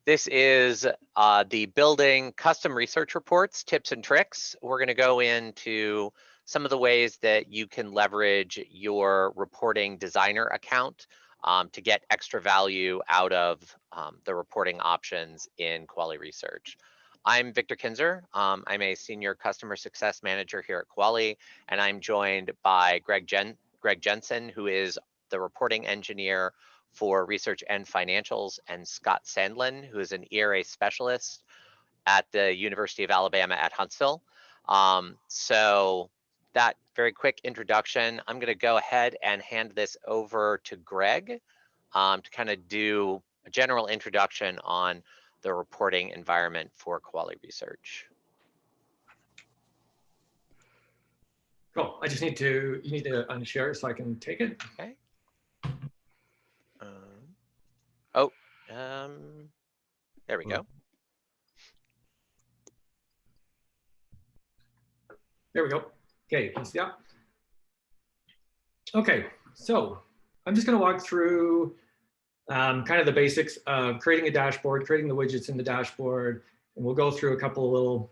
This is the building custom research reports, tips and tricks. We're going to go into some of the ways that you can leverage your reporting designer account to get extra value out of the reporting options in Quali Research. I'm Victor Kinzer. I'm a senior customer success manager here at Quali, and I'm joined by Greg Jensen, who is the reporting engineer for research and financials, and Scott Sandlin, who is an ERA specialist at the University of Alabama at Huntsville. So that very quick introduction, I'm going to go ahead and hand this over to Greg to kind of do a general introduction on the reporting environment for Quali Research. Cool. I just need to, you need to unshare so I can take it. Okay. There we go. There we go. Okay, can you see that? Okay, so I'm just going to walk through kind of the basics of creating a dashboard, creating the widgets in the dashboard, and we'll go through a couple of little,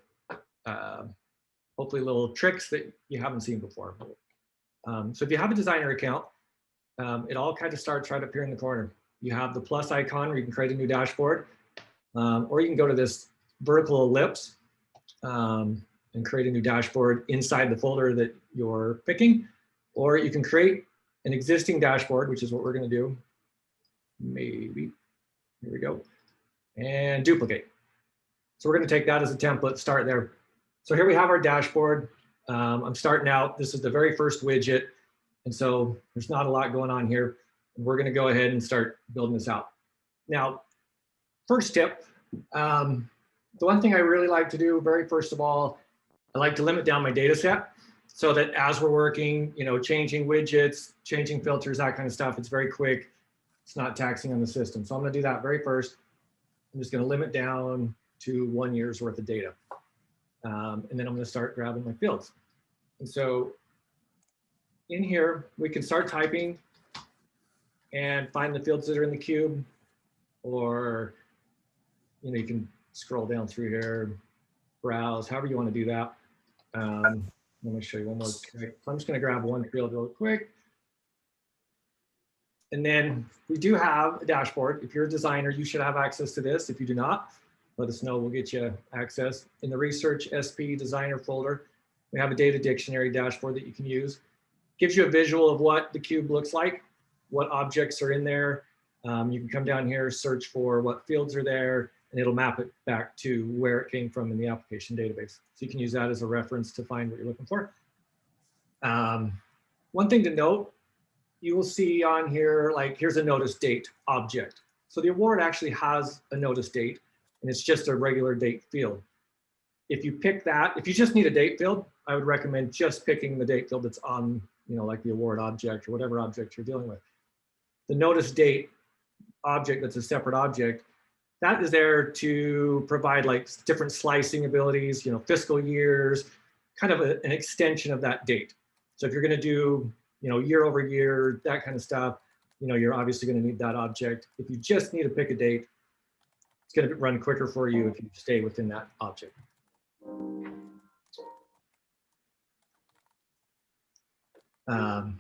hopefully little tricks that you haven't seen before. So if you have a designer account, it all kind of starts right up here in the corner. You have the plus icon where you can create a new dashboard, or you can go to this vertical ellipse and create a new dashboard inside the folder that you're picking, or you can create an existing dashboard, which is what we're going to do. Maybe, here we go, and duplicate. So we're going to take that as a template, start there. So here we have our dashboard. I'm starting out, this is the very first widget, and so there's not a lot going on here. We're going to go ahead and start building this out. Now, first tip, the one thing I really like to do, very first of all, I like to limit down my data set so that as we're working, you know, changing widgets, changing filters, that kind of stuff, it's very quick. It's not taxing on the system. So I'm going to do that very first. I'm just going to limit down to 1 year's worth of data. And then I'm going to start grabbing my fields. And so in here, we can start typing and find the fields that are in the cube, or, you know, you can scroll down through here, browse, however you want to do that. Let me show you one more trick. So I'm just going to grab one field real quick. And then we do have a dashboard. If you're a designer, you should have access to this. If you do not, let us know, we'll get you access. In the Research SP Designer folder, we have a data dictionary dashboard that you can use. Gives you a visual of what the cube looks like, what objects are in there. You can come down here, search for what fields are there, and it'll map it back to where it came from in the application database. So you can use that as a reference to find what you're looking for. One thing to note, you will see on here, like here's a notice date object. So the award actually has a notice date, and it's just a regular date field. If you pick that, if you just need a date field, I would recommend just picking the date field that's on, you know, like the award object or whatever object you're dealing with. The notice date object that's a separate object, that is there to provide like different slicing abilities, you know, fiscal years, kind of an extension of that date. So if you're going to do, you know, year over year, that kind of stuff, you know, you're obviously going to need that object. If you just need to pick a date, it's going to run quicker for you if you stay within that object. And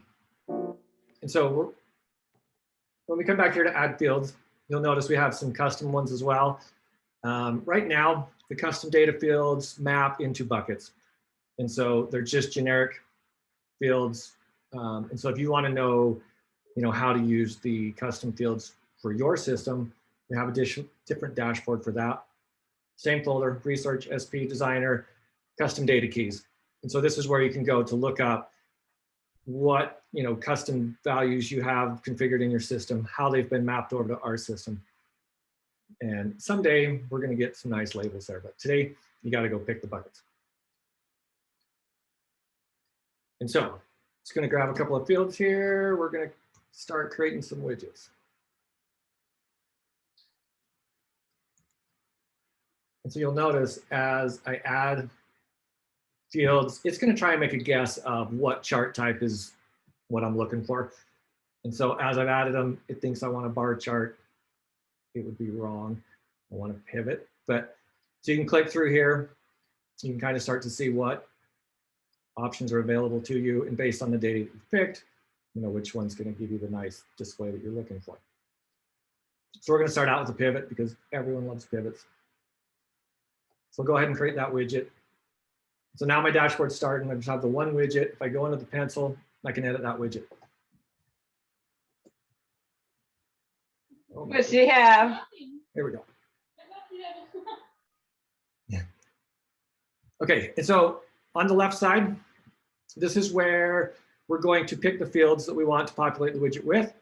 so when we come back here to add fields, you'll notice we have some custom ones as well. Right now, the custom data fields map into buckets. And so they're just generic fields. And so if you want to know, you know, how to use the custom fields for your system, we have a different dashboard for that. Same folder, Research SP Designer, custom data keys. And so this is where you can go to look up what, you know, custom values you have configured in your system, how they've been mapped over to our system. And someday we're going to get some nice labels there, but today you got to go pick the buckets. And so it's going to grab a couple of fields here. We're going to start creating some widgets. And so you'll notice as I add fields, it's going to try and make a guess of what chart type is what I'm looking for. And so as I've added them, it thinks I want a bar chart. It would be wrong. I want to pivot, but so you can click through here. You can kind of start to see what options are available to you, and based on the data that you've picked, you know which one's going to give you the nice display that you're looking for. So we're going to start out with a pivot because everyone loves pivots. So go ahead and create that widget. So now my dashboard's starting. I just have the one widget. If I go into the pencil, I can edit that widget. Oh, What do you have? here we go. Yeah. Okay, and so on the left side, this is where we're going to pick the fields that we want to populate the widget with.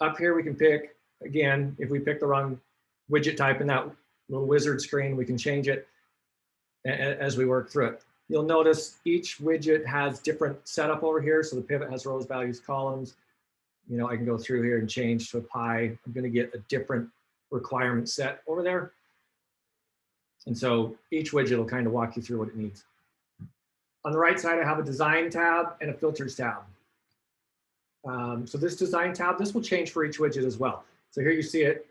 Up here, we can pick, again, if we pick the wrong widget type in that little wizard screen, we can change it as we work through it. You'll notice each widget has different setup over here. So the pivot has rows, values, columns. You know, I can go through here and change to a pie. I'm going to get a different requirement set over there. And so each widget will kind of walk you through what it needs. On the right side, I have a design tab and a filters tab. So this design tab, this will change for each widget as well. So here you see it.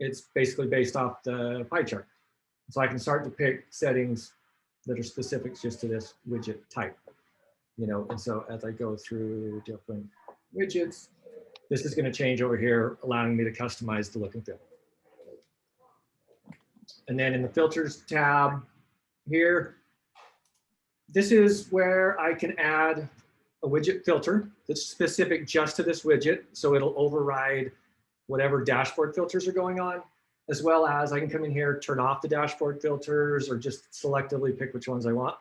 It's basically based off the pie chart. So I can start to pick settings that are specific just to this widget type. You know, and so as I go through different widgets, this is going to change over here, allowing me to customize the look and feel. And then in the filters tab here, this is where I can add a widget filter that's specific just to this widget. So it'll override whatever dashboard filters are going on, as well as I can come in here, turn off the dashboard filters or just selectively pick which ones I want.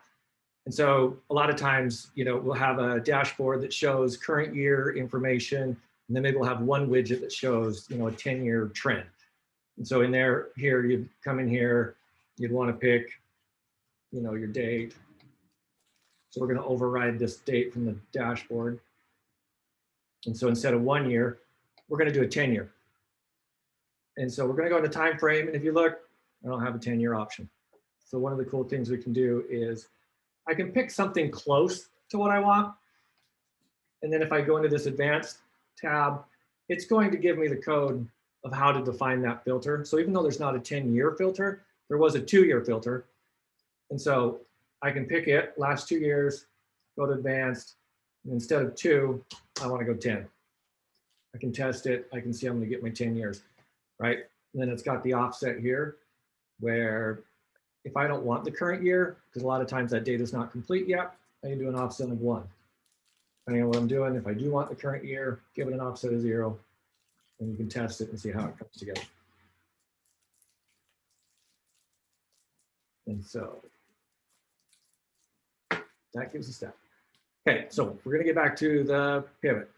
And so a lot of times, you know, we'll have a dashboard that shows current year information, and then maybe we'll have one widget that shows, you know, a 10-year trend. And so in there, here, you'd come in here, you'd want to pick, you know, your date. So we're going to override this date from the dashboard. And so instead of 1 year, we're going to do a 10-year. And so we're going to go into time frame. And if you look, I don't have a 10-year option. So one of the cool things we can do is I can pick something close to what I want. And then if I go into this advanced tab, it's going to give me the code of how to define that filter. So even though there's not a 10-year filter, there was a 2-year filter. And so I can pick it, last 2 years, go to advanced, and instead of 2, I want to go 10. I can test it. I can see I'm going to get my 10 years, right? And then it's got the offset here, where if I don't want the current year, because a lot of times that data is not complete yet, I can do an offset of 1. Depending on what I'm doing, if I do want the current year, give it an offset of 0, and you can test it and see how it comes together. And so that gives us that. Okay, so we're going to get back to the pivot.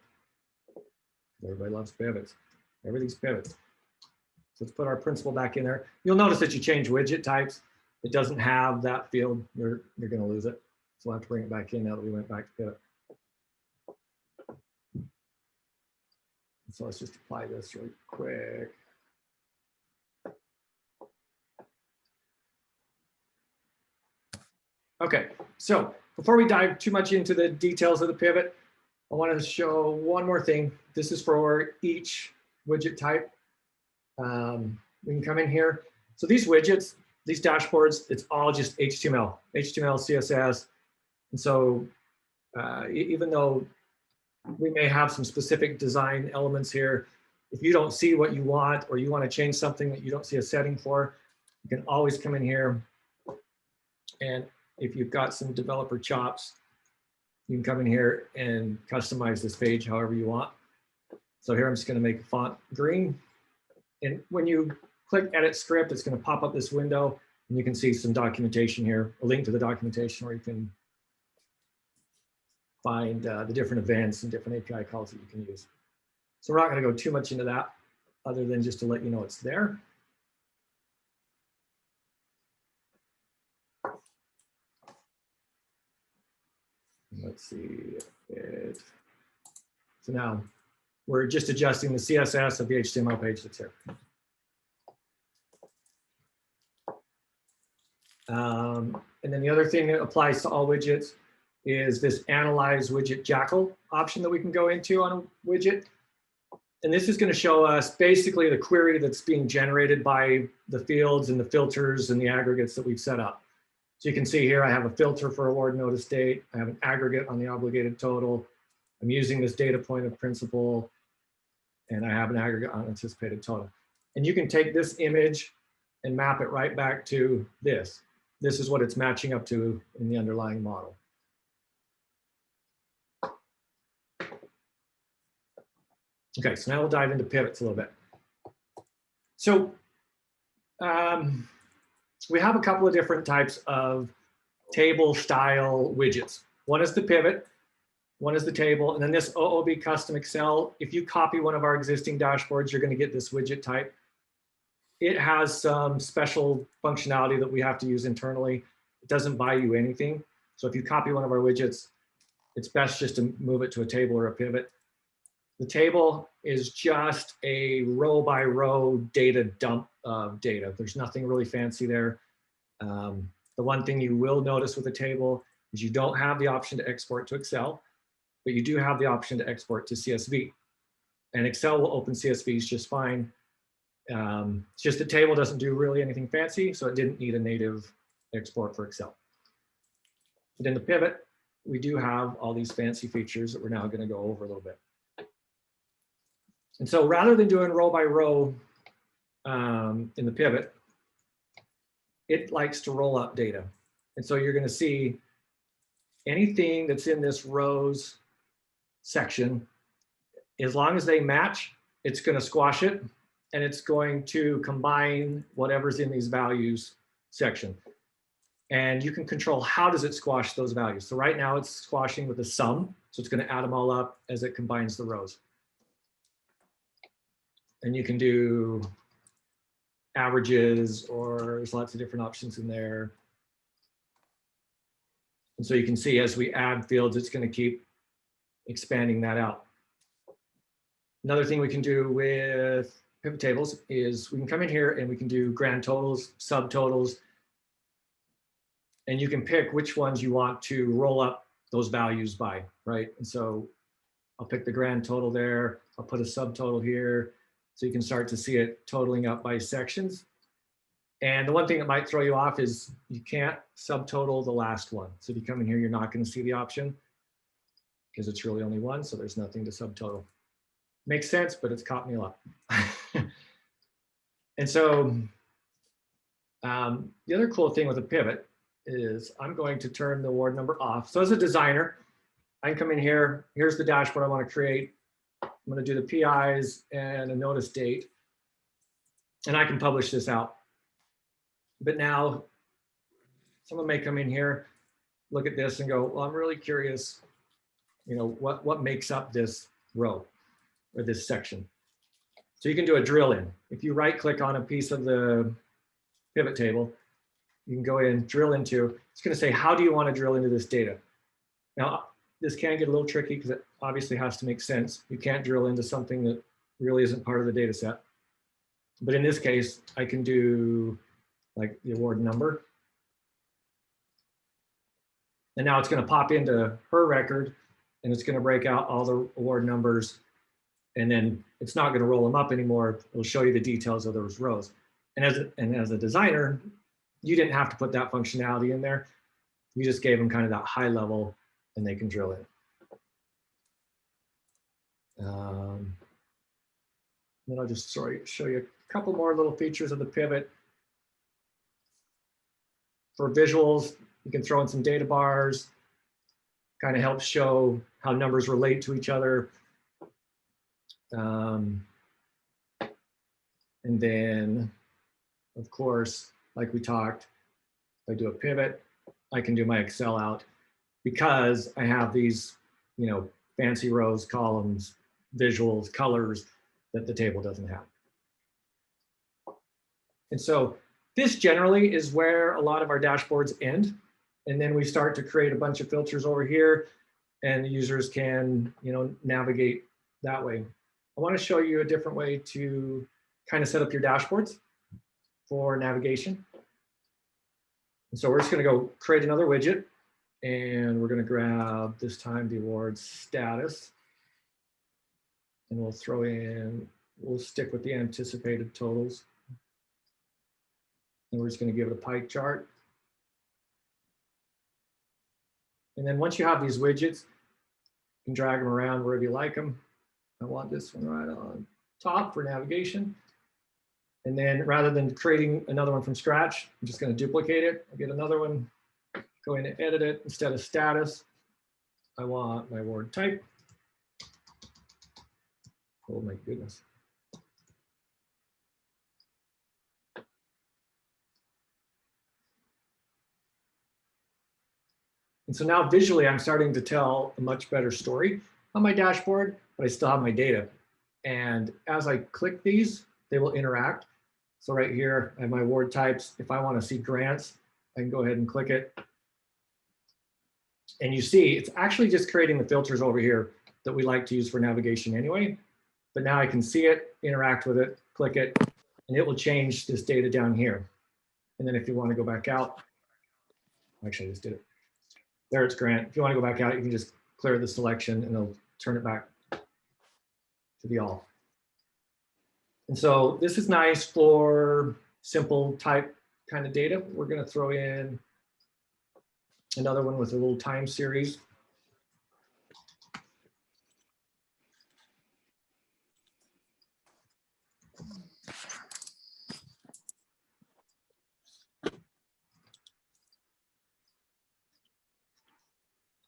Everybody loves pivots. Everything's pivots. So let's put our principal back in there. You'll notice that you change widget types. It doesn't have that field. You're going to lose it. So we'll have to bring it back in now that we went back to pivot. So let's just apply this really quick. Okay, so before we dive too much into the details of the pivot, I want to show one more thing. This is for each widget type. We can come in here. So these widgets, these dashboards, it's all just HTML, CSS. And so even though we may have some specific design elements here, if you don't see what you want or you want to change something that you don't see a setting for, you can always come in here. And if you've got some developer chops, you can come in here and customize this page however you want. So here I'm just going to make font green. And when you click edit script, it's going to pop up this window and you can see some documentation here, a link to the documentation where you can find the different events and different API calls that you can use. So we're not going to go too much into that other than just to let you know it's there. Let's see. So now we're just adjusting the CSS of the HTML page that's here. And then the other thing that applies to all widgets is this analyze widget jackal option that we can go into on a widget. And this is going to show us basically the query that's being generated by the fields and the filters and the aggregates that we've set up. So you can see here, I have a filter for award notice date. I have an aggregate on the obligated total. I'm using this data point of principal, and I have an aggregate on anticipated total. And you can take this image and map it right back to this. This is what it's matching up to in the underlying model. Okay, so now we'll dive into pivots a little bit. So we have a couple of different types of table style widgets. One is the pivot, one is the table, and then this OOB custom Excel. If you copy one of our existing dashboards, you're going to get this widget type. It has some special functionality that we have to use internally. It doesn't buy you anything. So if you copy one of our widgets, it's best just to move it to a table or a pivot. The table is just a row by row data dump of data. There's nothing really fancy there. The one thing you will notice with a table is you don't have the option to export to Excel, but you do have the option to export to CSV. And Excel will open CSVs just fine. It's just the table doesn't do really anything fancy, so it didn't need a native export for Excel. But in the pivot, we do have all these fancy features that we're now going to go over a little bit. And so rather than doing row by row in the pivot, it likes to roll up data. And so you're going to see anything that's in this rows section, as long as they match, it's going to squash it, and it's going to combine whatever's in these values section. And you can control how does it squash those values. So right now it's squashing with a sum. So it's going to add them all up as it combines the rows. And you can do averages, or there's lots of different options in there. And so you can see as we add fields, it's going to keep expanding that out. Another thing we can do with pivot tables is we can come in here and we can do grand totals, subtotals, and you can pick which ones you want to roll up those values by, right? And so I'll pick the grand total there. I'll put a subtotal here. So you can start to see it totaling up by sections. And the one thing that might throw you off is you can't subtotal the last one. So if you come in here, you're not going to see the option because it's really only one. So there's nothing to subtotal. Makes sense, but it's caught me a lot. And so the other cool thing with a pivot is I'm going to turn the award number off. So as a designer, I can come in here. Here's the dashboard I want to create. I'm going to do the PIs and a notice date, and I can publish this out. But now someone may come in here, look at this and go, well, I'm really curious, you know, what makes up this row or this section. So you can do a drill in. If you right click on a piece of the pivot table, you can go in, drill into, it's going to say, how do you want to drill into this data? Now, this can get a little tricky because it obviously has to make sense. You can't drill into something that really isn't part of the data set. But in this case, I can do like the award number. And now it's going to pop into her record, and it's going to break out all the award numbers. And then it's not going to roll them up anymore. It'll show you the details of those rows. And as a designer, you didn't have to put that functionality in there. You just gave them kind of that high level, and they can drill in. Then I'll just show you a couple more little features of the pivot. For visuals, you can throw in some data bars, kind of helps show how numbers relate to each other. And then, of course, like we talked, if I do a pivot, I can do my Excel out because I have these, you know, fancy rows, columns, visuals, colors that the table doesn't have. And so this generally is where a lot of our dashboards end. And then we start to create a bunch of filters over here, and the users can, you know, navigate that way. I want to show you a different way to kind of set up your dashboards for navigation. And so we're just going to go create another widget, and we're going to grab this time the award status. And we'll throw in, we'll stick with the anticipated totals. And we're just going to give it a pie chart. And then once you have these widgets, you can drag them around wherever you like them. I want this one right on top for navigation. And then rather than creating another one from scratch, I'm just going to duplicate it. I'll get another one, go in and edit it. Instead of status, I want my word type. Oh my goodness. And so now visually, I'm starting to tell a much better story on my dashboard, but I still have my data. And as I click these, they will interact. So right here, I have my award types. If I want to see grants, I can go ahead and click it. And you see, it's actually just creating the filters over here that we like to use for navigation anyway. But now I can see it, interact with it, click it, and it will change this data down here. And then if you want to go back out, actually I just did it. There it's grant. If you want to go back out, you can just clear the selection and it'll turn it back to the all. And so this is nice for simple type kind of data. We're going to throw in another one with a little time series.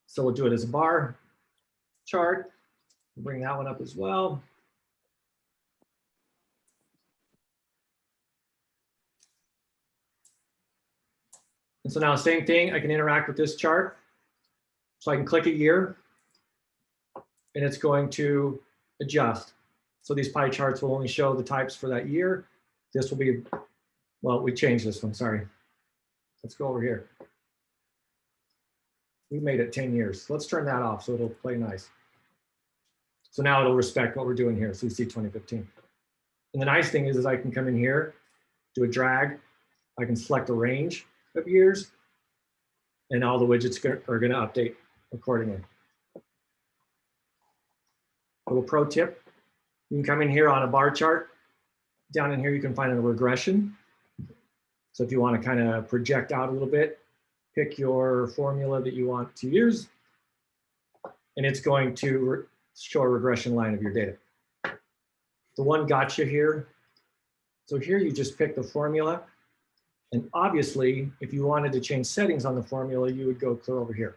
So we'll do it as a bar chart. We'll bring that one up as well. And so now same thing, I can interact with this chart. So I can click a year and it's going to adjust. So these pie charts will only show the types for that year. This will be, well, we changed this one, sorry. Let's go over here. We made it 10 years. Let's turn that off so it'll play nice. So now it'll respect what we're doing here. So we see 2015. And the nice thing is I can come in here, do a drag. I can select a range of years and all the widgets are going to update accordingly. A little pro tip, you can come in here on a bar chart. Down in here, you can find a regression. So if you want to kind of project out a little bit, pick your formula that you want to use, and it's going to show a regression line of your data. The one gotcha here. So here you just pick the formula. And obviously, if you wanted to change settings on the formula, you would go clear over here.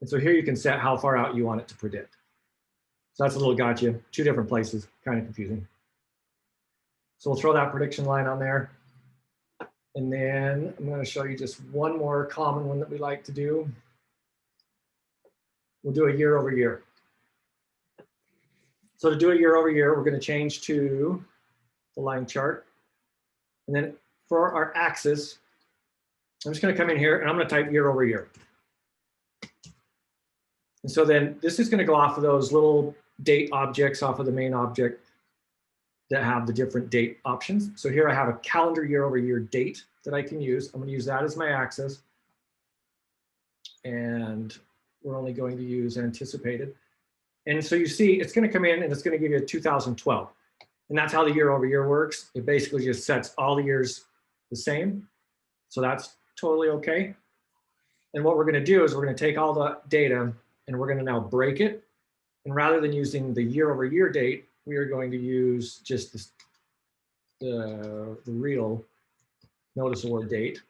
And so here you can set how far out you want it to predict. So that's a little gotcha, two different places, kind of confusing. So we'll throw that prediction line on there. And then I'm going to show you just one more common one that we like to do. We'll do a year over year. So to do a year over year, we're going to change to the line chart. And then for our axis, I'm just going to come in here and I'm going to type year over year. And so then this is going to go off of those little date objects off of the main object that have the different date options. So here I have a calendar year over year date that I can use. I'm going to use that as my axis. And we're only going to use anticipated. And so you see, it's going to come in and it's going to give you a 2012. And that's how the year over year works. It basically just sets all the years the same. So that's totally okay. And what we're going to do is we're going to take all the data and we're going to now break it. And rather than using the year over year date, we are going to use just this, the real noticeable date.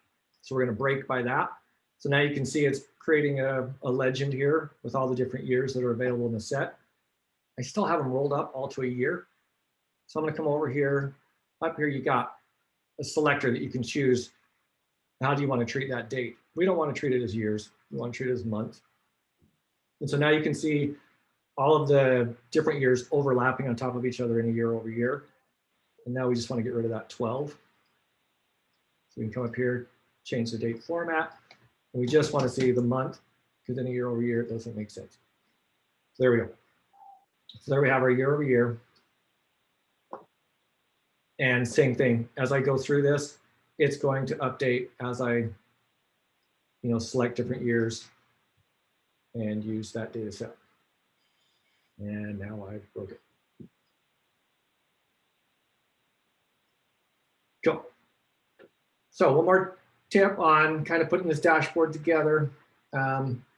So we're going to break by that. So now you can see it's creating a legend here with all the different years that are available in the set. I still have them rolled up all to a year. So I'm going to come over here. Up here, you got a selector that you can choose. How do you want to treat that date? We don't want to treat it as years. We want to treat it as months. And so now you can see all of the different years overlapping on top of each other in a year over year. And now we just want to get rid of that 12. So we can come up here, change the date format. And we just want to see the month, because in a year over year, it doesn't make sense. So there we go. So there we have our year over year. And same thing, as I go through this, it's going to update as I select different years and use that data set. And now I broke it. Cool. So one more tip on kind of putting this dashboard together.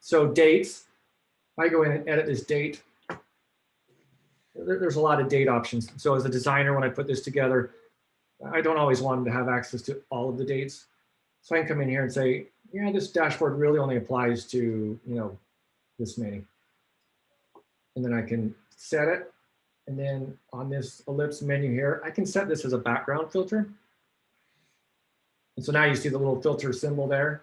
So dates, if I go in and edit this date, there's a lot of date options. So as a designer, when I put this together, I don't always want them to have access to all of the dates. So I can come in here and say, yeah, this dashboard really only applies to, this many. And then I can set it. And then on this ellipse menu here, I can set this as a background filter. And so now you see the little filter symbol there.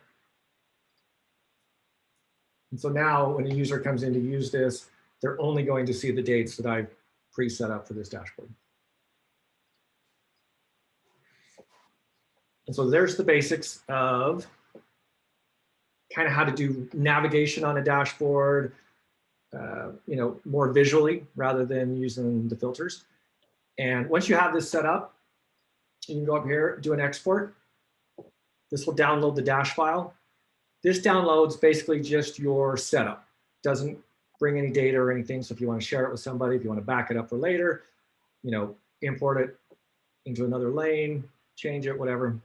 And so now when a user comes in to use this, they're only going to see the dates that I've pre-set up for this dashboard. And so there's the basics of kind of how to do navigation on a dashboard, more visually rather than using the filters. And once you have this set up, you can go up here, do an export. This will download the dash file. This downloads basically just your setup. Doesn't bring any data or anything. So if you want to share it with somebody, if you want to back it up for later, import it into another lane, change it, whatever,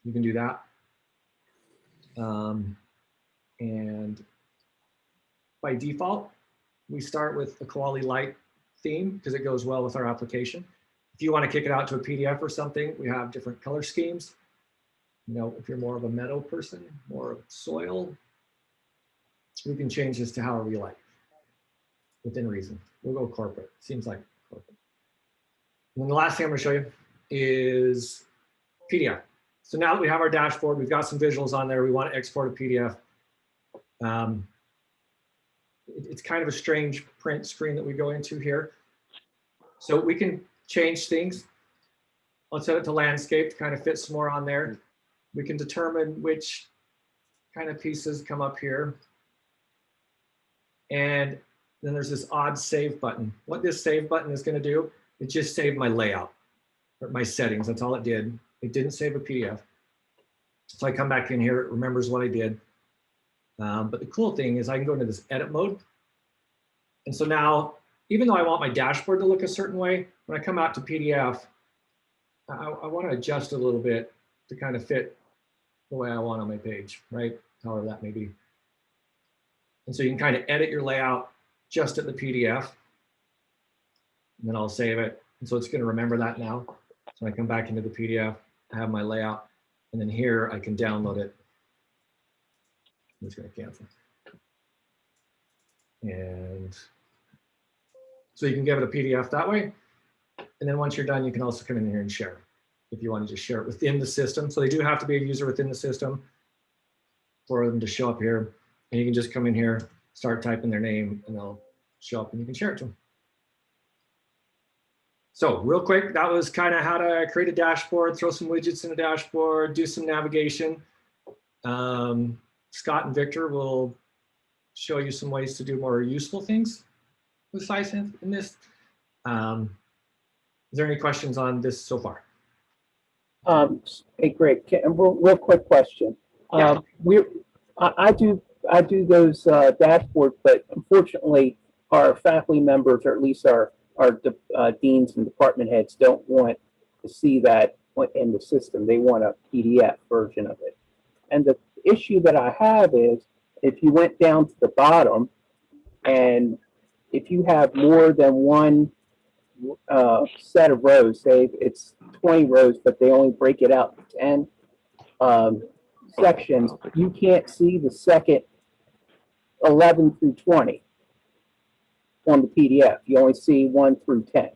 you can do that. And by default, we start with a Quali Light theme because it goes well with our application. If you want to kick it out to a PDF or something, we have different color schemes. If you're more of a meadow person, more of soil, we can change this to however you like, within reason. We'll go corporate, seems like corporate. And then the last thing I'm gonna show you is PDF. So now that we have our dashboard, we've got some visuals on there, we want to export a PDF. It's kind of a strange print screen that we go into here. So we can change things. Let's set it to landscape to kind of fit some more on there. We can determine which kind of pieces come up here. And then there's this odd save button. What this save button is going to do, it just saved my layout, or my settings. That's all it did. It didn't save a PDF. So I come back in here, it remembers what I did. But the cool thing is I can go into this edit mode. And so now, even though I want my dashboard to look a certain way, when I come out to PDF, I want to adjust it a little bit to kind of fit the way I want on my page, right? However that may be. And so you can kind of edit your layout just at the PDF. And then I'll save it. And so it's going to remember that now. So I come back into the PDF, I have my layout, and then here I can download it. I'm just going to cancel. And so you can give it a PDF that way. And then once you're done, you can also come in here and share if you want to just share it within the system. So they do have to be a user within the system for them to show up here. And you can just come in here, start typing their name, and they'll show up and you can share it to them. So real quick, that was kind of how to create a dashboard, throw some widgets in a dashboard, do some navigation. Scott and Victor will show you some ways to do more useful things with Sisense in this. Is there any questions on this so far? Hey, great. Real quick question. Yeah. I do those dashboards, but unfortunately, our faculty members, or at least our deans and department heads, don't want to see that in the system. They want a PDF version of it. And the issue that I have is, if you went down to the bottom, and if you have more than one set of rows, say it's 20 rows, but they only break it out to 10 sections, you can't see the second 11 through 20 on the PDF. You only see 1 through 10.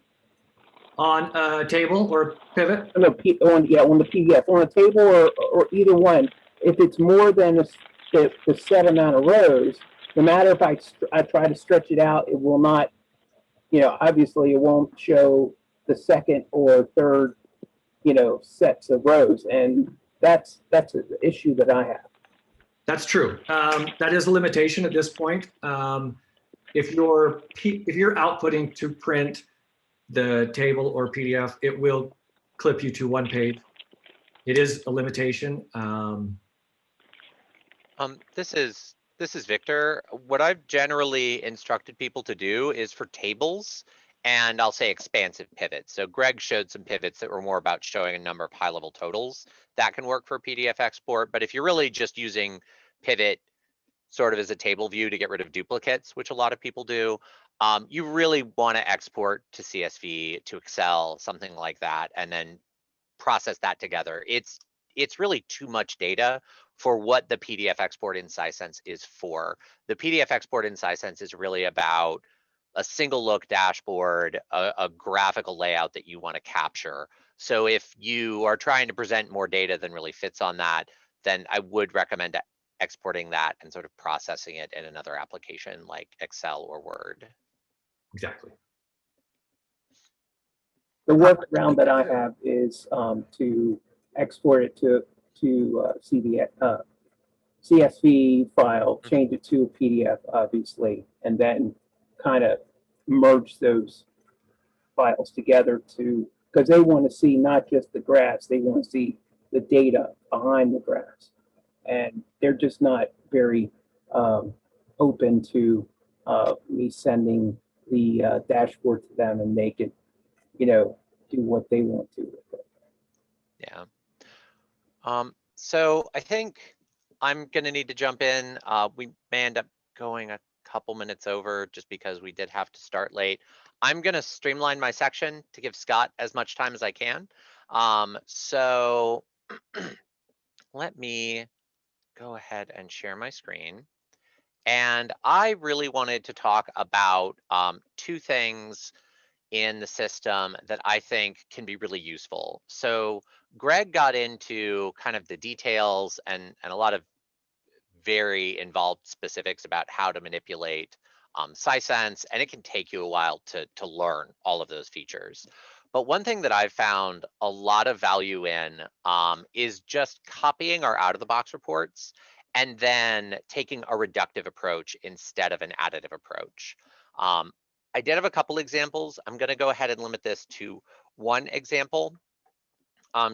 On a table or pivot? No, on the PDF. On a table or either one, if it's more than the set amount of rows, no matter if I try to stretch it out, it will not, obviously it won't show the second or third, sets of rows. And that's an issue that I have. That's true. That is a limitation at this point. If you're outputting to print the table or PDF, it will clip you to one page. It is a limitation. This is This is Victor. What I've generally instructed people to do is for tables, and I'll say expansive pivots. So Greg showed some pivots that were more about showing a number of high-level totals. That can work for a PDF export, but if you're really just using pivot sort of as a table view to get rid of duplicates, which a lot of people do, you really want to export to CSV, to Excel, something like that, and then process that together. It's really too much data for what the PDF export in Sisense is for. The PDF export in Sisense is really about a single look dashboard, a graphical layout that you want to capture. So if you are trying to present more data than really fits on that, then I would recommend exporting that and sort of processing it in another application like Excel or Word. Exactly. The workaround that I have is to export it to CSV file, change it to a PDF, obviously, and then kind of merge those files together because they want to see not just the graphs, they want to see the data behind the graphs. And they're just not very open to me sending the dashboard to them and they can, do what they want to with it. Yeah. So I think I'm gonna need to jump in. We may end up going a couple minutes over just because we did have to start late. I'm gonna streamline my section to give Scott as much time as I can. So let me go ahead and share my screen. And I really wanted to talk about two things in the system that I think can be really useful. So Greg got into kind of the details and a lot of very involved specifics about how to manipulate Sisense, and it can take you a while to learn all of those features. But one thing that I've found a lot of value in is just copying our out-of-the-box reports and then taking a reductive approach instead of an additive approach. I did have a couple examples. I'm going to go ahead and limit this to one example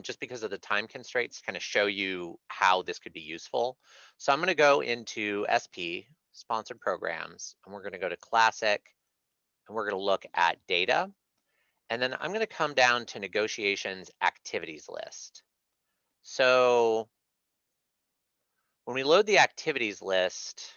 just because of the time constraints to kind of show you how this could be useful. So I'm going to go into SP, Sponsored Programs, and we're going to go to Classic, and we're going to look at Data. And then I'm going to come down to Negotiations Activities List. So when we load the activities list,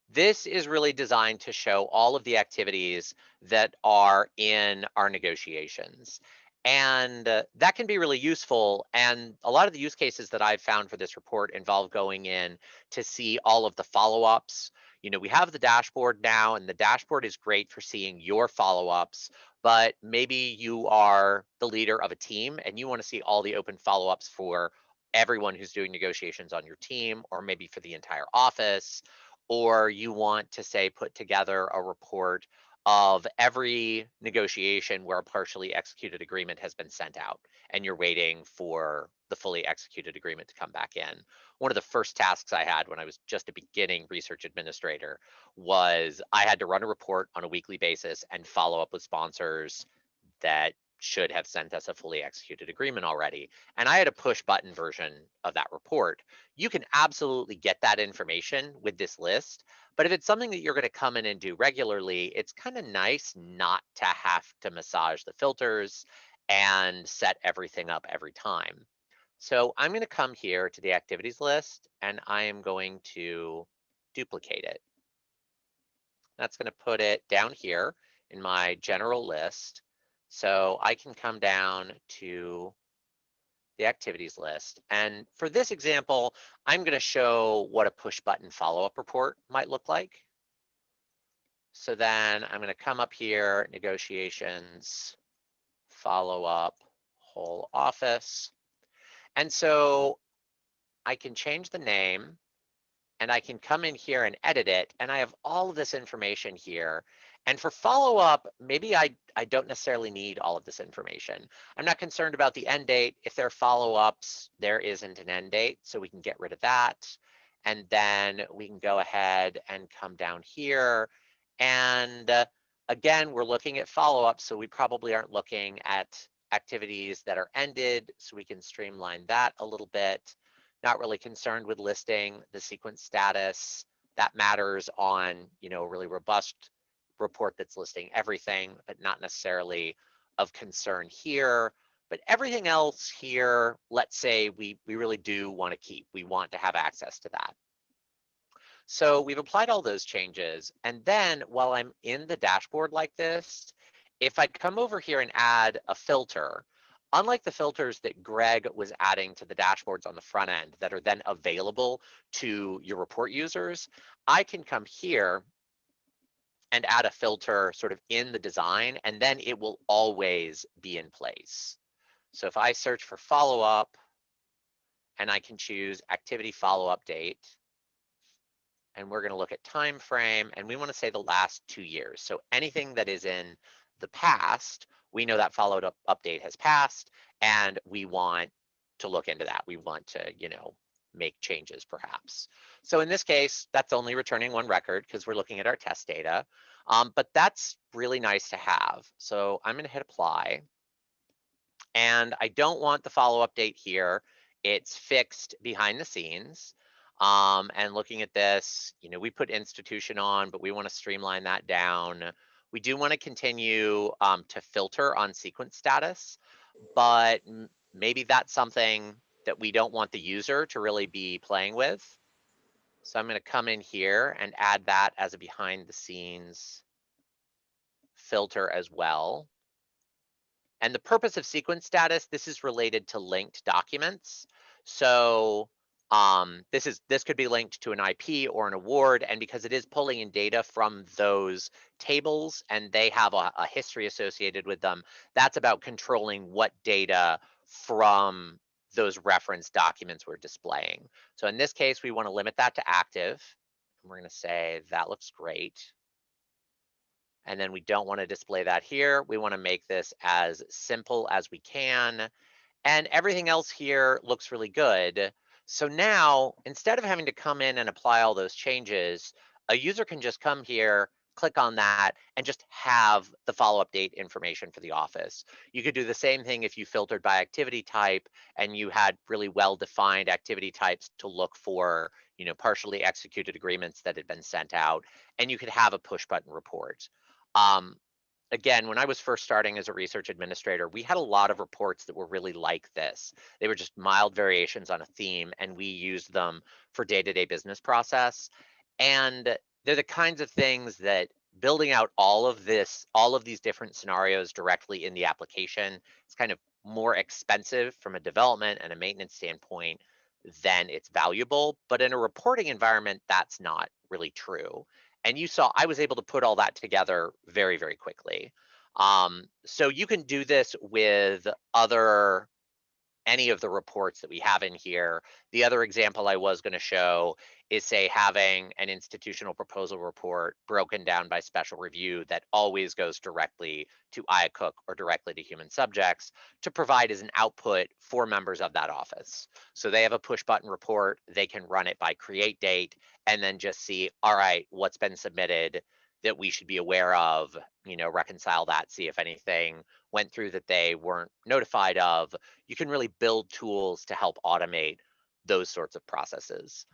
this is really designed to show all of the activities that are in our negotiations. And that can be really useful. And a lot of the use cases that I've found for this report involve going in to see all of the follow-ups. We have the dashboard now, and the dashboard is great for seeing your follow-ups, but maybe you are the leader of a team and you want to see all the open follow-ups for everyone who's doing negotiations on your team, or maybe for the entire office, or you want to say put together a report of every negotiation where a partially executed agreement has been sent out and you're waiting for the fully executed agreement to come back in. One of the first tasks I had when I was just a beginning research administrator was I had to run a report on a weekly basis and follow up with sponsors that should have sent us a fully executed agreement already. And I had a push button version of that report. You can absolutely get that information with this list, but if it's something that you're going to come in and do regularly, it's kind of nice not to have to massage the filters and set everything up every time. So I'm going to come here to the activities list and I am going to duplicate it. That's going to put it down here in my general list. So I can come down to the activities list. And for this example, I'm going to show what a push button follow-up report might look like. So then I'm going to come up here, negotiations, follow-up, whole office. And so I can change the name and I can come in here and edit it. And I have all of this information here. And for follow-up, maybe I don't necessarily need all of this information. I'm not concerned about the end date. If there are follow-ups, there isn't an end date, so we can get rid of that. And then we can go ahead and come down here. And again, we're looking at follow-ups, so we probably aren't looking at activities that are ended, so we can streamline that a little bit. not really concerned with listing the sequence status. That matters on, a really robust report that's listing everything, but not necessarily of concern here. But everything else here, let's say we really do want to keep. We want to have access to that. So we've applied all those changes. And then while I'm in the dashboard like this, if I come over here and add a filter, unlike the filters that Greg was adding to the dashboards on the front end that are then available to your report users, I can come here and add a filter sort of in the design, and then it will always be in place. So if I search for follow-up, and I can choose activity follow-up date, and we're going to look at time frame, and we want to say the last 2 years. So anything that is in the past, we know that followed up update has passed, and we want to look into that. We want to, make changes perhaps. So in this case, that's only returning one record because we're looking at our test data, but that's really nice to have. So I'm going to hit apply, and I don't want the follow-up date here. It's fixed behind the scenes. And looking at this, we put institution on, but we want to streamline that down. We do want to continue to filter on sequence status, but maybe that's something that we don't want the user to really be playing with. So I'm going to come in here and add that as a behind the scenes filter as well. And the purpose of sequence status, this is related to linked documents. So this could be linked to an IP or an award, and because it is pulling in data from those tables and they have a history associated with them, that's about controlling what data from those reference documents we're displaying. So in this case, we want to limit that to active. And we're going to say that looks great. And then we don't want to display that here. We want to make this as simple as we can. And everything else here looks really good. So now, instead of having to come in and apply all those changes, a user can just come here, click on that, and just have the follow-up date information for the office. You could do the same thing if you filtered by activity type and you had really well-defined activity types to look for, partially executed agreements that had been sent out, and you could have a push button report. Again, when I was first starting as a research administrator, we had a lot of reports that were really like this. They were just mild variations on a theme, and we used them for day-to-day business process. And they're the kinds of things that building out all of these different scenarios directly in the application is kind of more expensive from a development and a maintenance standpoint than it's valuable. But in a reporting environment, that's not really true. And you saw I was able to put all that together very, very quickly. So you can do this with any of the reports that we have in here. The other example I was going to show is, say, having an institutional proposal report broken down by special review that always goes directly to IACUC or directly to human subjects to provide as an output for members of that office. So they have a push button report, they can run it by create date and then just see, all right, what's been submitted that we should be aware of, reconcile that, see if anything went through that they weren't notified of. You can really build tools to help automate those sorts of processes.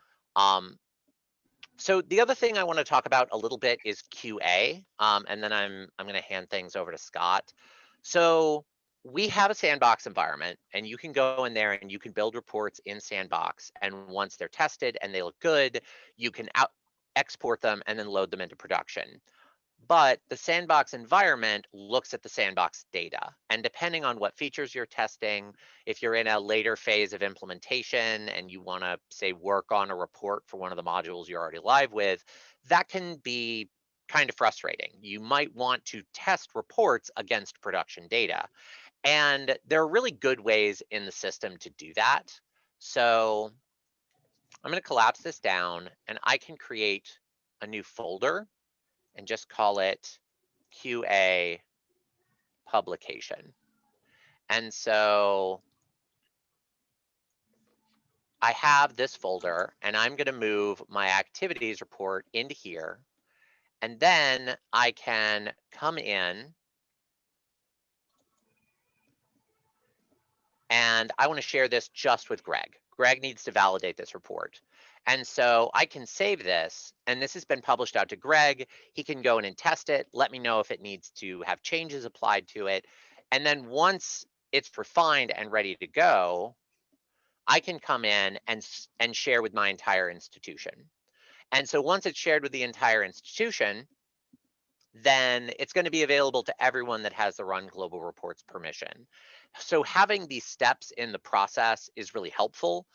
So the other thing I want to talk about a little bit is QA, and then I'm going to hand things over to Scott. So we have a Sandbox environment, and you can go in there and you can build reports in Sandbox. And once they're tested and they look good, you can export them and then load them into production. But the Sandbox environment looks at the Sandbox data. And depending on what features you're testing, if you're in a later phase of implementation and you want to, say, work on a report for one of the modules you're already live with, that can be kind of frustrating. You might want to test reports against production data. And there are really good ways in the system to do that. So I'm going to collapse this down, and I can create a new folder and just call it QA publication. And so I have this folder, and I'm going to move my activities report into here. And then I can come in and I want to share this just with Greg. Greg needs to validate this report. And so I can save this, and this has been published out to Greg. He can go in and test it, let me know if it needs to have changes applied to it. And then once it's refined and ready to go, I can come in and share with my entire institution. And so once it's shared with the entire institution, then it's going to be available to everyone that has the Run Global Reports permission. So having these steps in the process is really helpful.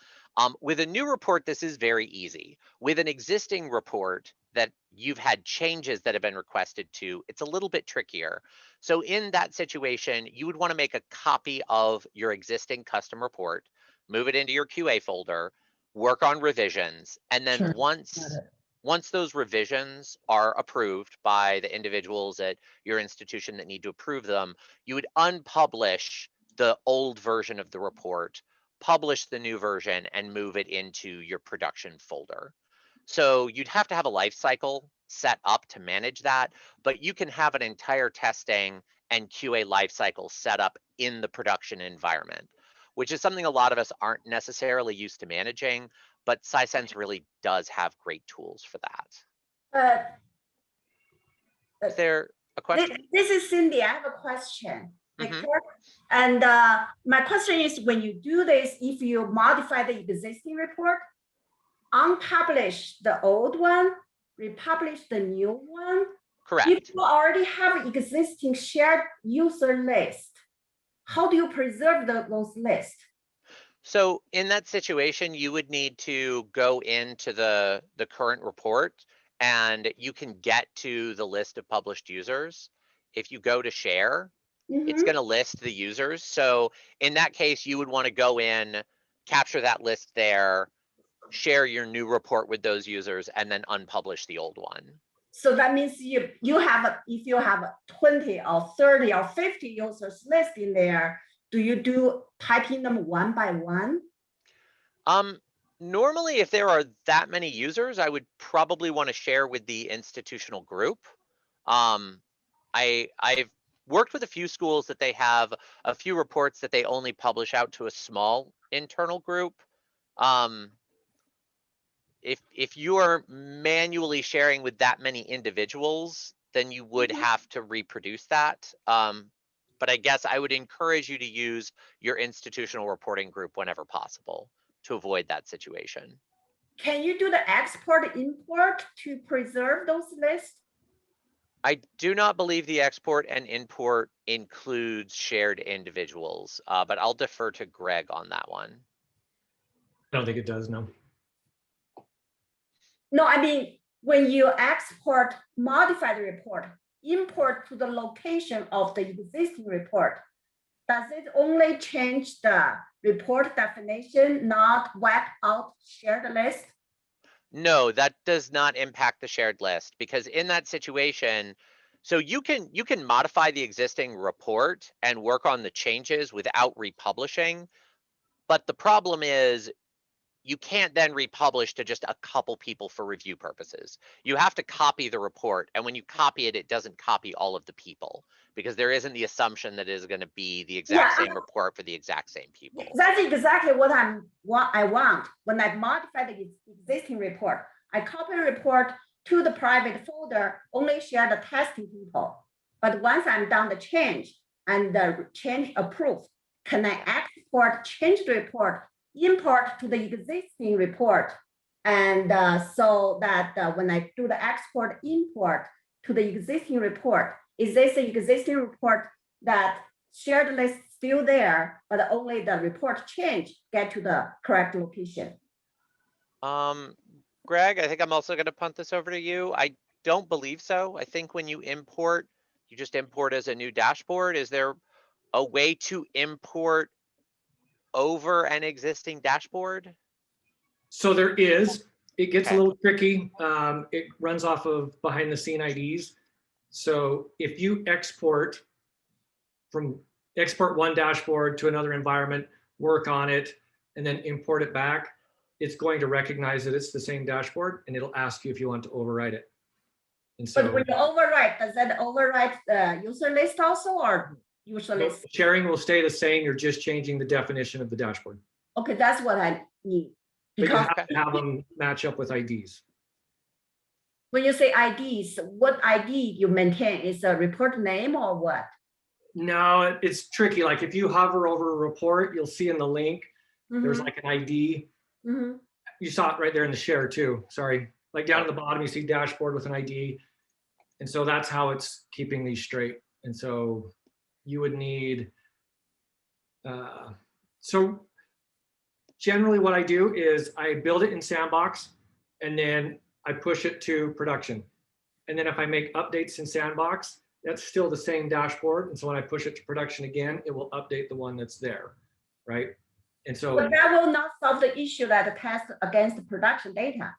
With a new report, this is very easy. With an existing report that you've had changes that have been requested to, it's a little bit trickier. So in that situation, you would want to make a copy of your existing custom report, move it into your QA folder, work on revisions, and then once those revisions are approved by the individuals at your institution that need to approve them, you would unpublish the old version of the report, publish the new version, and move it into your production folder. So you'd have to have a life cycle set up to manage that, but you can have an entire testing and QA life cycle set up in the production environment, which is something a lot of us aren't necessarily used to managing, but Sisense really does have great tools for that. Is there a question? This is Cindy. I have a question. Mhm. And my question is, when you do this, if you modify the existing report, unpublish the old one, republish the new one. Correct. If you already have existing shared user list, how do you preserve those lists? So in that situation, you would need to go into the current report, and you can get to the list of published users. If you go to share, it's going to list the users. So in that case, you would want to go in, capture that list there, share your new report with those users, and then unpublish the old one. So that means you have, if you have 20 or 30 or 50 users list in there, do you do typing them one by one? Normally, if there are that many users, I would probably want to share with the institutional group. I've worked with a few schools that they have a few reports that they only publish out to a small internal group. If you are manually sharing with that many individuals, then you would have to reproduce that. But I guess I would encourage you to use your institutional reporting group whenever possible to avoid that situation. Can you do the export import to preserve those lists? I do not believe the export and import includes shared individuals, but I'll defer to Greg on that one. I don't think it does, no. No, I mean, when you export, modify the report, import to the location of the existing report, does it only change the report definition, not wipe out shared list? No, that does not impact the shared list, because in that situation, so you can modify the existing report and work on the changes without republishing, but the problem is you can't then republish to just a couple people for review purposes. You have to copy the report, and when you copy it, it doesn't copy all of the people, because there isn't the assumption that it is going to be the exact same report for the exact same people. That's exactly what I want. When I modify the existing report, I copy the report to the private folder, only share the testing people. But once I'm done the change and the change approved, can I export, change the report, import to the existing report? And so that when I do the export import to the existing report, is this the existing report that shared list still there, but only the report change get to the correct location? Greg, I think I'm also going to punt this over to you. I don't believe so. I think when you import, you just import as a new dashboard. Is there a way to import over an existing dashboard? So there is. It gets a little tricky. It runs off of behind the scene IDs. So if you export one dashboard to another environment, work on it, and then import it back, it's going to recognize that it's the same dashboard, and it'll ask you if you want to overwrite it. And so, but when you overwrite, does that overwrite the user list also, or user list? Sharing will stay the same. You're just changing the definition of the dashboard. Okay, that's what I need. But you Because have to have them match up with IDs. when you say IDs, what ID you maintain is a report name or what? No, it's tricky. Like if you hover over a report, you'll see in the link, there's Mhm, like an ID. mhm. You saw it right there in the share too. Sorry. Like down at the bottom, you see dashboard with an ID. And so that's how it's keeping these straight. And so you would need, so generally what I do is I build it in Sandbox and then I push it to production. And then if I make updates in Sandbox, that's still the same dashboard. And so when I push it to production again, it will update the one that's there, right? And so But that will not solve the issue that the test against the production data.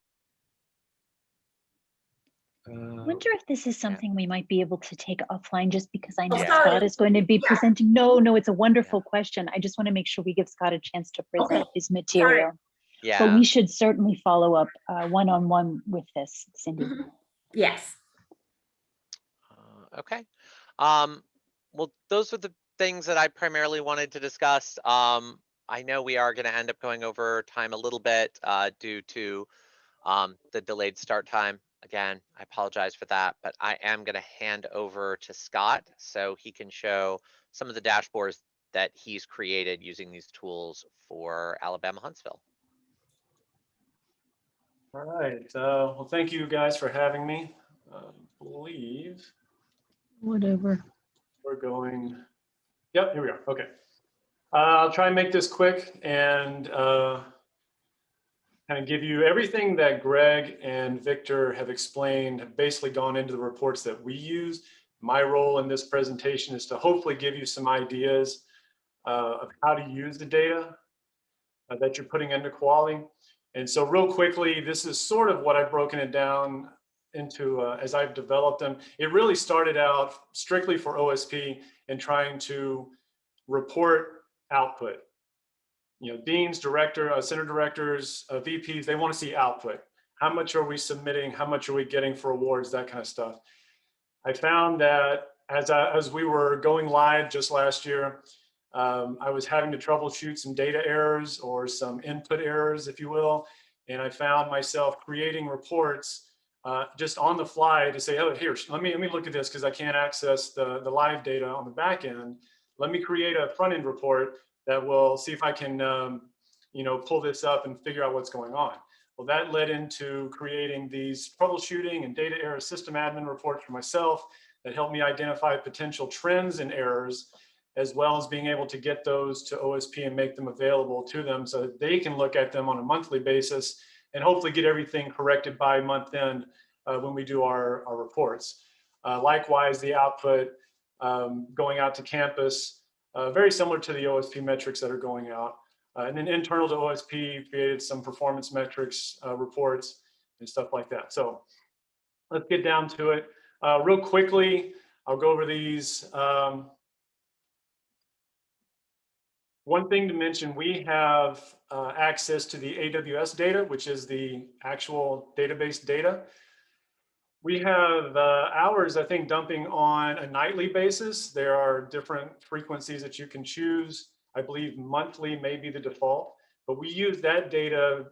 I wonder if this is something we might be able to take offline, just because I know Yeah. Scott is going to be Yeah. presenting. No, it's a wonderful question. I just want to make sure we give Scott a chance to present his material. But Yeah. we should certainly follow up one-on-one with this, Cindy. Mhm. Yes. Okay. Well, those are the things that I primarily wanted to discuss. I know we are going to end up going over time a little bit due to the delayed start time. Again, I apologize for that, but I am going to hand over to Scott so he can show some of the dashboards that he's created using these tools for Alabama Huntsville. All right. Well, thank you guys for having me. I believe Whatever. we're going. Yep, here we are. Okay. I'll try and make this quick and kind of give you everything that Greg and Victor have explained, have basically gone into the reports that we use. My role in this presentation is to hopefully give you some ideas of how to use the data that you're putting into Quali. And so real quickly, this is sort of what I've broken it down into as I've developed them. It really started out strictly for OSP and trying to report output. You know, deans, center directors, VPs, they want to see output. How much are we submitting? How much are we getting for awards? That kind of stuff. I found that as we were going live just last year, I was having to troubleshoot some data errors or some input errors, if you will. And I found myself creating reports just on the fly to say, oh, here, let me look at this because I can't access the live data on the back end. Let me create a front end report that will see if I can, pull this up and figure out what's going on. Well, that led into creating these troubleshooting and data error system admin reports for myself that helped me identify potential trends and errors, as well as being able to get those to OSP and make them available to them so that they can look at them on a monthly basis and hopefully get everything corrected by month end when we do our reports. Likewise, the output going out to campus, very similar to the OSP metrics that are going out. And then internal to OSP, created some performance metrics reports and stuff like that. So let's get down to it. Real quickly, I'll go over these. One thing to mention, we have access to the AWS data, which is the actual database data. We have hours, I think, dumping on a nightly basis. There are different frequencies that you can choose. I believe monthly may be the default, but we use that data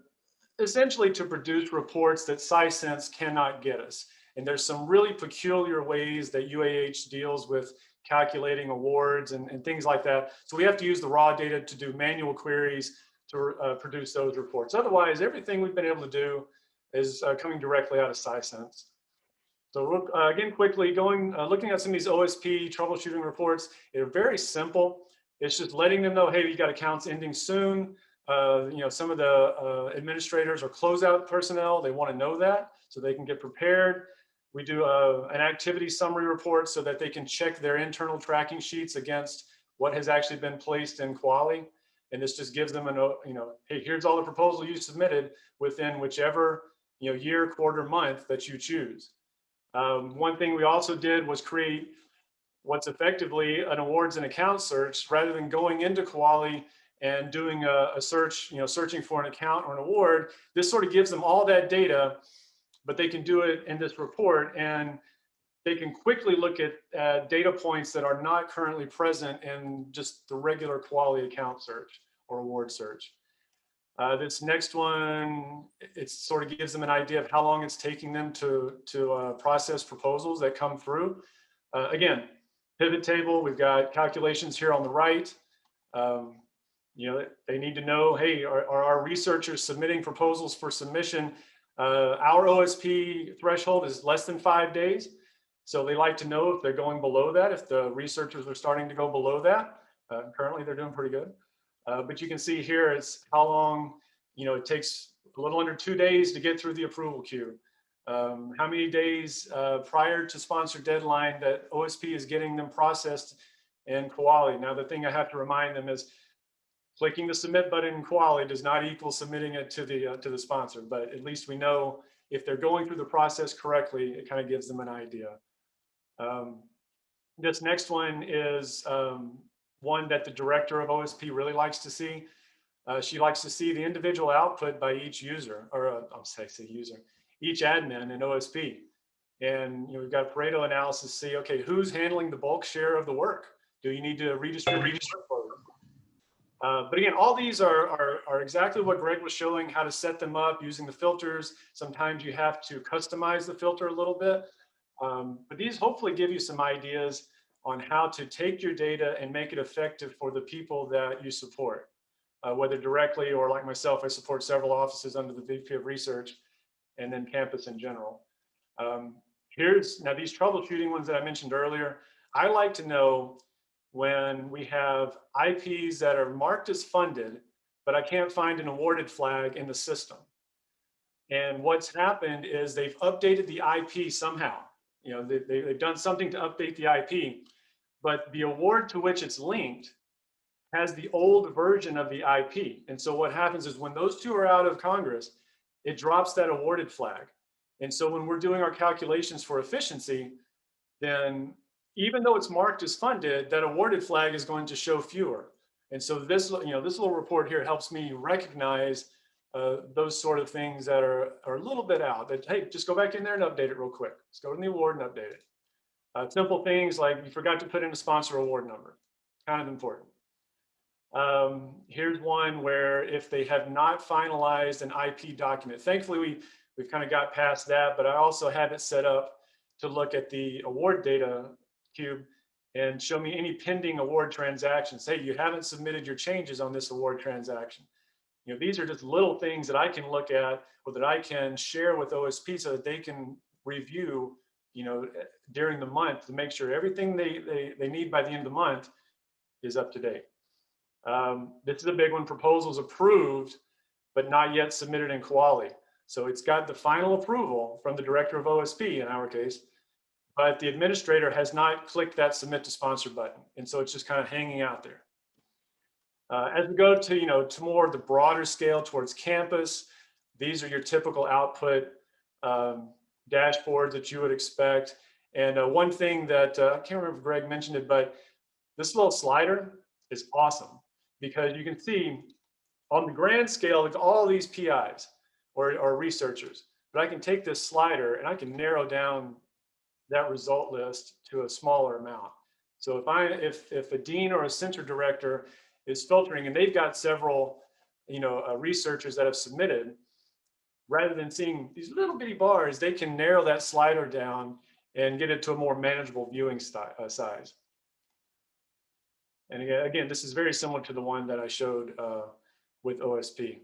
essentially to produce reports that Scisense cannot get us. And there's some really peculiar ways that UAH deals with calculating awards and things like that. So we have to use the raw data to do manual queries to produce those reports. Otherwise, everything we've been able to do is coming directly out of Scisense. So again, quickly looking at some of these OSP troubleshooting reports, they're very simple. It's just letting them know, hey, you got accounts ending soon. Some of the administrators or closeout personnel, they want to know that so they can get prepared. We do an activity summary report so that they can check their internal tracking sheets against what has actually been placed in Quali. And this just gives them hey, here's all the proposal you submitted within whichever year, quarter, month that you choose. One thing we also did was create what's effectively an awards and account search rather than going into Quali and doing a search, searching for an account or an award. This sort of gives them all that data, but they can do it in this report and they can quickly look at data points that are not currently present in just the regular Quali account search or award search. This next one, it sort of gives them an idea of how long it's taking them to process proposals that come through. Again, pivot table, we've got calculations here on the right. You know, they need to know, hey, are our researchers submitting proposals for submission? Our OSP threshold is less than 5 days. So they like to know if they're going below that, if the researchers are starting to go below that. Currently, they're doing pretty good. But you can see here, it's how long, you know, it takes a little under 2 days to get through the approval queue. How many days prior to sponsor deadline that OSP is getting them processed in Kuali. Now, the thing I have to remind them is clicking the submit button in Kuali does not equal submitting it to the sponsor, but at least we know if they're going through the process correctly, it kind of gives them an idea. This next one is one that the director of OSP really likes to see. She likes to see the individual output by each user, or each admin in OSP. And you know, we've got Pareto analysis, see, okay, who's handling the bulk share of the work? Do you need to redistribute? But again, all these are exactly what Greg was showing, how to set them up using the filters. Sometimes you have to customize the filter a little bit. But these hopefully give you some ideas on how to take your data and make it effective for the people that you support, whether directly or like myself, I support several offices under the VP of Research and then campus in general. Now these troubleshooting ones that I mentioned earlier, I like to know when we have IPs that are marked as funded, but I can't find an awarded flag in the system. And what's happened is they've updated the IP somehow. You know, they've done something to update the IP, but the award to which it's linked has the old version of the IP. And so what happens is when those two are out of Congress, it drops that awarded flag. And so when we're doing our calculations for efficiency, then even though it's marked as funded, that awarded flag is going to show fewer. And so this, you know, this little report here helps me recognize those sort of things that are a little bit out. That, hey, just go back in there and update it real quick. Let's go to the award and update it. Simple things like you forgot to put in a sponsor award number, kind of important. Here's one where if they have not finalized an IP document, thankfully we've kind of got past that, but I also have it set up to look at the award data cube and show me any pending award transactions. Hey, you haven't submitted your changes on this award transaction. You know, these are just little things that I can look at or that I can share with OSP so that they can review, you know, during the month to make sure everything they need by the end of the month is up to date. This is a big one, proposals approved, but not yet submitted in Kuali. So it's got the final approval from the director of OSP in our case, but the administrator has not clicked that submit to sponsor button. And so it's just kind of hanging out there. As we go to, you know, to more the broader scale towards campus, these are your typical output dashboards that you would expect. And one thing that, I can't remember if Greg mentioned it, but this little slider is awesome because you can see on the grand scale, like all these PIs or researchers, but I can take this slider and I can narrow down that result list to a smaller amount. So if a dean or a center director is filtering and they've got several, you know, researchers that have submitted, rather than seeing these little bitty bars, they can narrow that slider down and get it to a more manageable viewing size. And again, this is very similar to the one that I showed with OSP.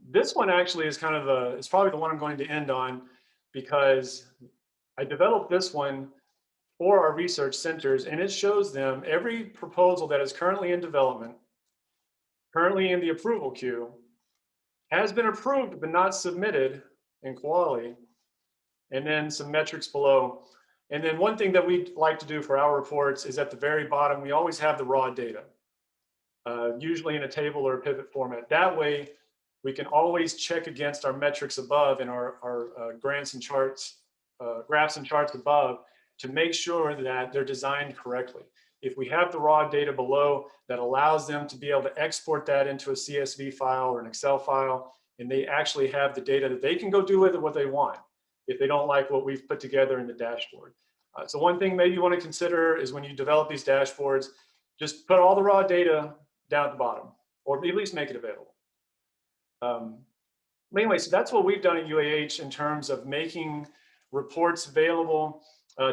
This one actually is kind of it's probably the one I'm going to end on because I developed this one for our research centers, and it shows them every proposal that is currently in development, currently in the approval queue, has been approved but not submitted in Kuali, and then some metrics below. And then one thing that we like to do for our reports is at the very bottom, we always have the raw data, usually in a table or a pivot format. That way, we can always check against our metrics above in our graphs and charts above to make sure that they're designed correctly. If we have the raw data below, that allows them to be able to export that into a CSV file or an Excel file, and they actually have the data that they can go do with it what they want if they don't like what we've put together in the dashboard. So one thing maybe you want to consider is when you develop these dashboards, just put all the raw data down at the bottom. or at least make it available. Anyway, so that's what we've done at UAH in terms of making reports available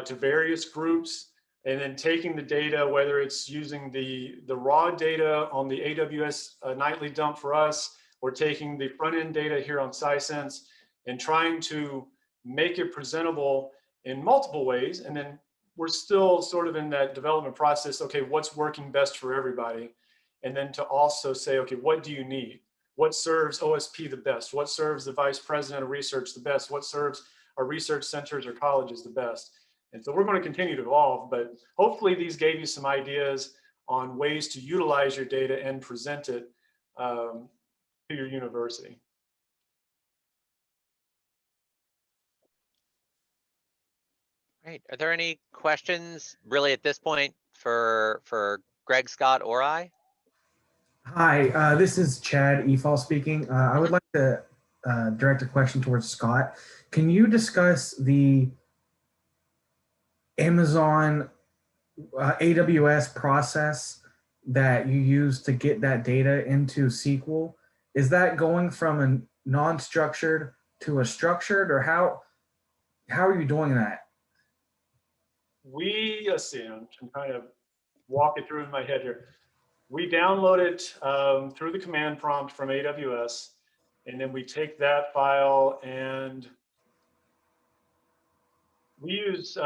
to various groups, and then taking the data, whether it's using the raw data on the AWS nightly dump for us, or taking the front end data here on Sisense, and trying to make it presentable in multiple ways. And then we're still sort of in that development process. Okay, what's working best for everybody? And then to also say, okay, what do you need? What serves OSP the best? What serves the vice president of research the best? What serves our research centers or colleges the best? And so we're going to continue to evolve, but hopefully these gave you some ideas on ways to utilize your data and present it to your university. Great. Are there any questions really at this point for Greg, Scott, or I? Hi, this is Chad Efall speaking. I would like to direct a question towards Scott. Can you discuss the Amazon AWS process that you use to get that data into SQL? Is that going from a non-structured to a structured, or how are you doing that? Let's see, I'm trying to walk it through in my head here. We download it through the command prompt from AWS, and then we take that file and we use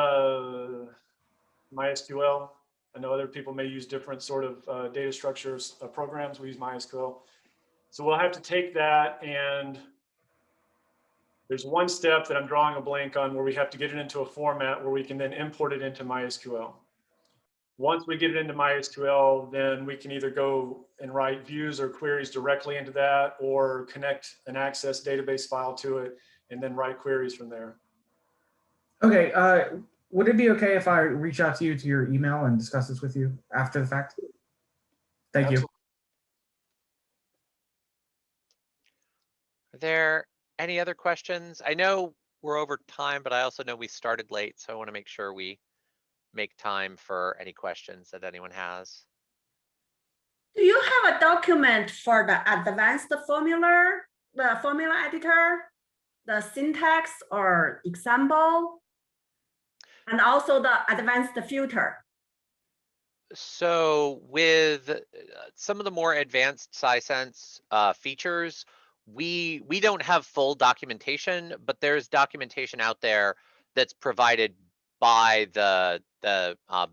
MySQL. I know other people may use different sort of data structures programs. We use MySQL. So we'll have to take that, and there's one step that I'm drawing a blank on where we have to get it into a format where we can then import it into MySQL. Once we get it into MySQL, then we can either go and write views or queries directly into that, or connect an Access database file to it and then write queries from there. Okay, would it be okay if I reach out to you to your email and discuss this with you after the fact? Thank you. Are there any other questions? I know we're over time, but I also know we started late, so I want to make sure we make time for any questions that anyone has. Do you have a document for the advanced formula, the formula editor, the syntax or example, and also the advanced filter? So with some of the more advanced Sisense features, we don't have full documentation, but there's documentation out there that's provided by the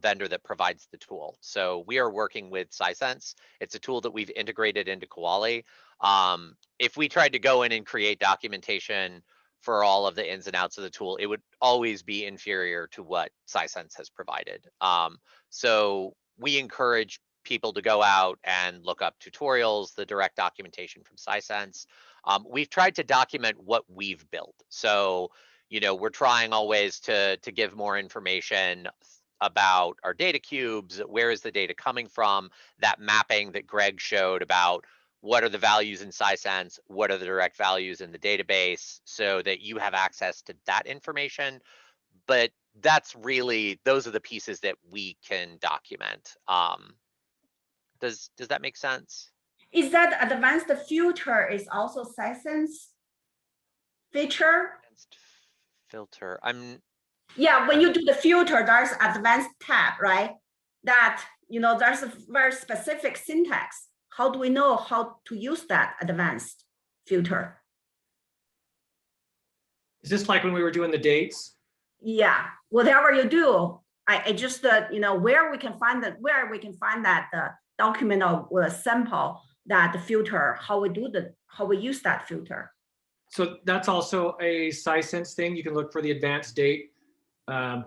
vendor that provides the tool. So we are working with Sisense. It's a tool that we've integrated into Koali. If we tried to go in and create documentation for all of the ins and outs of the tool, it would always be inferior to what Sisense has provided. So we encourage people to go out and look up tutorials, the direct documentation from Sisense. We've tried to document what we've built. So, you know, we're trying always to give more information about our data cubes, where is the data coming from, that mapping that Greg showed about what are the values in Sisense, what are the direct values in the database, so that you have access to that information. But that's really, those are the pieces that we can document. Does that make sense? Is that advanced filter is also Sisense feature? Advanced filter. Yeah, when you do the filter, there's advanced tab, right? That, you know, there's a very specific syntax. How do we know how to use that advanced filter? Is this like when we were doing the dates? Yeah, whatever you do, I just you know, where we can find that document or sample that the filter, how we use that filter. So that's also a Sisense thing. You can look for the advanced date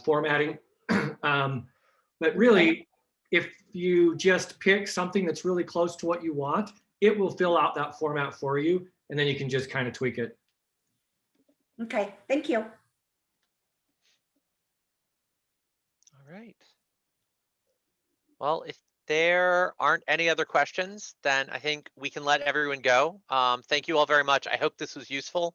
formatting. But really, if you just pick something that's really close to what you want, it will fill out that format for you, and then you can just kind of tweak it. Okay, thank you. All right. Well, if there aren't any other questions, then I think we can let everyone go. Thank you all very much. I hope this was useful.